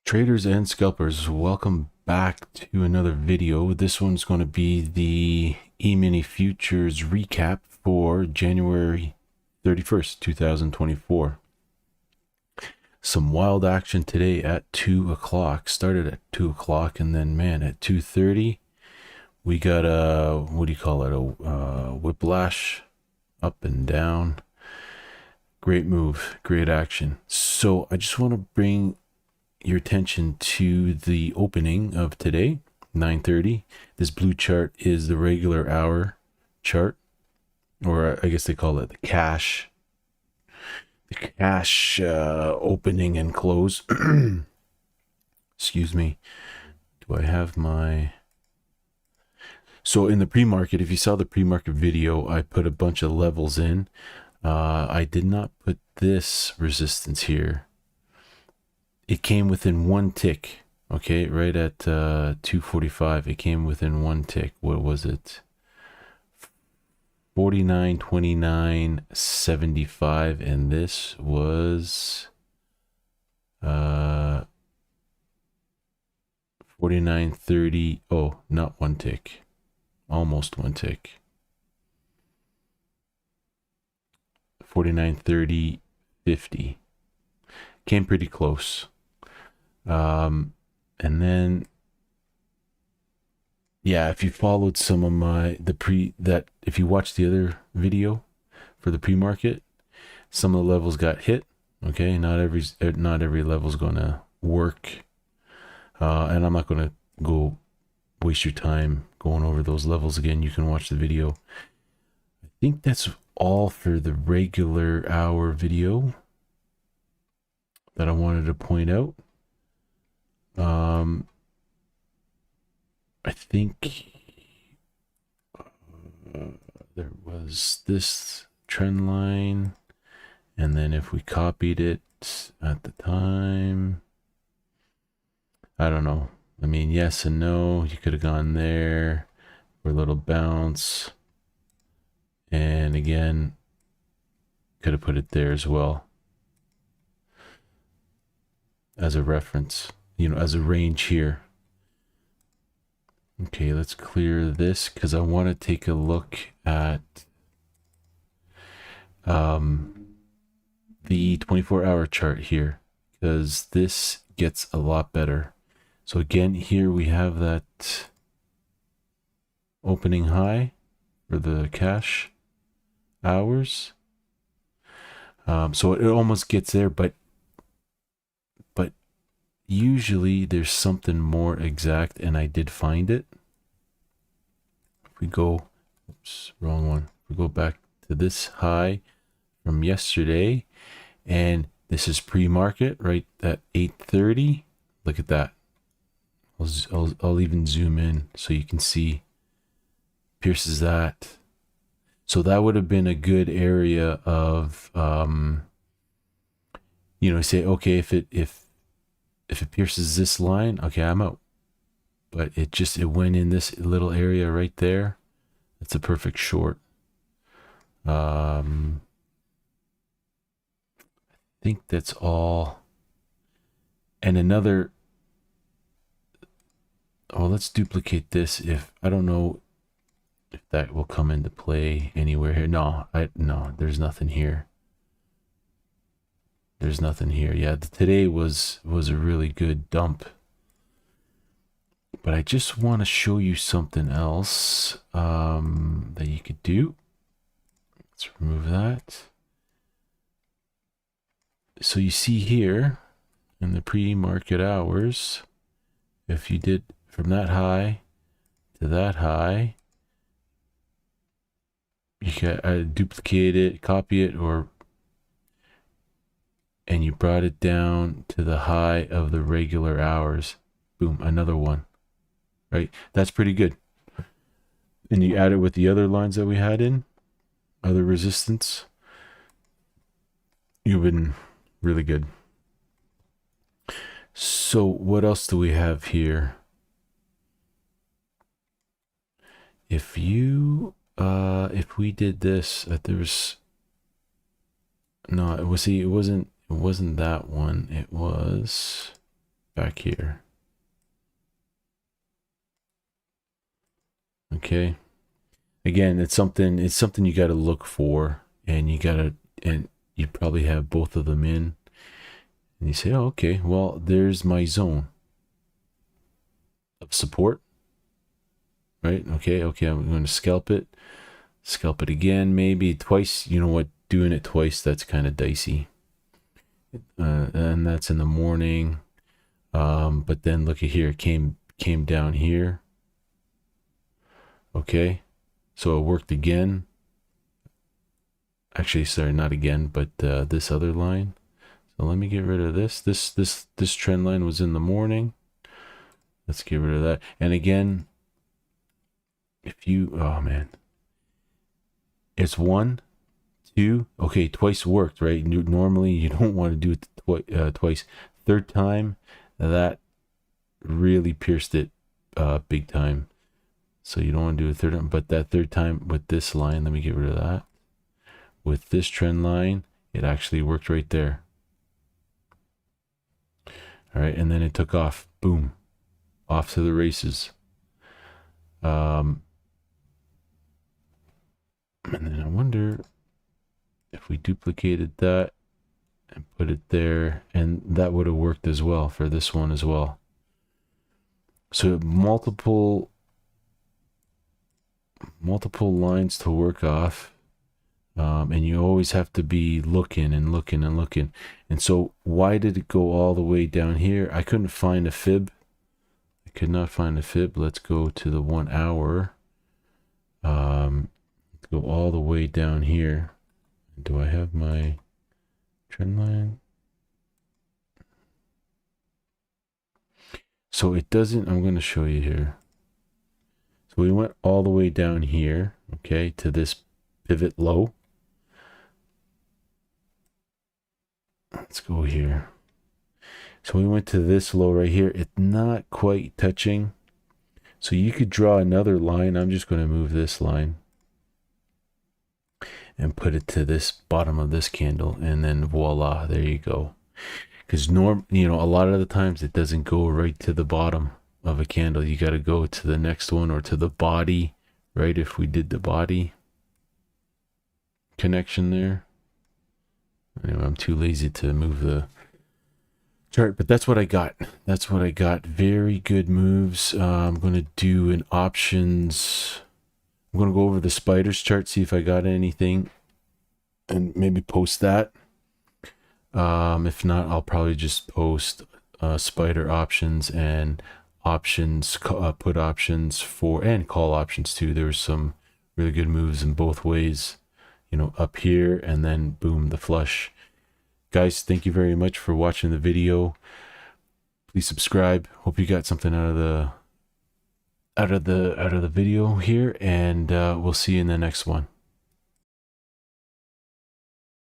Traders and scalpers, welcome back to another video. This one's going to be the E-mini futures recap for January 31st, 2024. Some wild action today at 2 o'clock. Started at 2 o'clock, and then, man, at 2:30, we got a, what do you call it, a whiplash up and down. Great move, great action. So I just want to bring your attention to the opening of today, 9:30. This blue chart is the regular hour chart, or I guess they call it the cash opening and close. Excuse me. Do I have my... So in the pre-market, if you saw the pre-market video, I put a bunch of levels in. I did not put this resistance here. It came within one tick, okay, right at 245. It came within one tick. What was it? 49.29.75, and this was 49.30. Oh, not one tick, almost one tick. 49.30.50 came pretty close. And then, yeah, if you followed some of if you watched the other video for the pre-market, some of the levels got hit. Okay, not every level's gonna work, and I'm not gonna go waste your time going over those levels again. You can watch the video. I think that's all for the regular hour video that I wanted to point out. I think there was this trend line, and then if we copied it at the time, I don't know. I mean, yes and no. You could have gone there for a little bounce, and again, could have put it there as well as a reference, as a range here. Okay, let's clear this because I want to take a look at the 24-hour chart here, because this gets a lot better. So again, here we have that opening high for the cash hours. So it almost gets there, but usually there's something more exact, and I did find it. If we go, oops, wrong one. If we go back to this high from yesterday, and this is pre-market right at 8:30. Look at that. I'll even zoom in so you can see. Pierces that. So that would have been a good area of, say, okay, if it pierces this line, okay, I'm out. But it went in this little area right there. That's a perfect short. I think that's all. And another, let's duplicate this. I don't know if that will come into play anywhere here. No, there's nothing here. There's nothing here. Yeah, today was a really good dump. But I just want to show you something else that you could do. Let's remove that. So you see here in the pre-market hours, if you did from that high to that high, you can duplicate it, copy it, and you brought it down to the high of the regular hours. Boom, another one. Right? That's pretty good. And you add it with the other lines that we had in, other resistance. You've been really good. So what else do we have here? If we did this, it wasn't that one. It was back here. Okay. Again, it's something you got to look for, and you probably have both of them in, and you say, oh, okay, well, there's my zone of support, right? Okay, I'm going to scalp it again, maybe twice. You know what, doing it twice, that's kind of dicey. And that's in the morning. But then look at here, it came down here. Okay, so it worked again. Actually, sorry, not again, but this other line. So let me get rid of this. This trend line was in the morning. Let's get rid of that. And again, if you, oh man, it's 1, 2. Okay, twice worked, right? Normally you don't want to do it twice. Third time, that really pierced it big time. So you don't want to do a third time, but that third time with this line, let me get rid of that. With this trend line, it actually worked right there. All right, and then it took off. Boom. Off to the races. And then I wonder if we duplicated that and put it there, and that would have worked as well for this one as well. So multiple lines to work off. And you always have to be looking and looking and looking. And so why did it go all the way down here? I couldn't find a fib. I could not find a fib. Let's go to the 1 hour. Let's go all the way down here. Do I have my trend line? So it doesn't, I'm going to show you here. So we went all the way down here, okay, to this pivot low. Let's go here. So we went to this low right here. It's not quite touching. So you could draw another line. I'm just going to move this line and put it to this bottom of this candle, and then voila, there you go. Because a lot of the times it doesn't go right to the bottom of a candle. You got to go to the next one or to the body, right? If we did the body connection there. Anyway, I'm too lazy to move the chart, but that's what I got. That's what I got. Very good moves. I'm going to do an options. I'm going to go over the spiders chart, see if I got anything, and maybe post that. If not, I'll probably just post spider options and options, put options for, and call options too. There was some really good moves in both ways. Up here, and then boom, the flush. Guys, thank you very much for watching the video. Please subscribe. Hope you got something out of the video here, and we'll see you in the next one.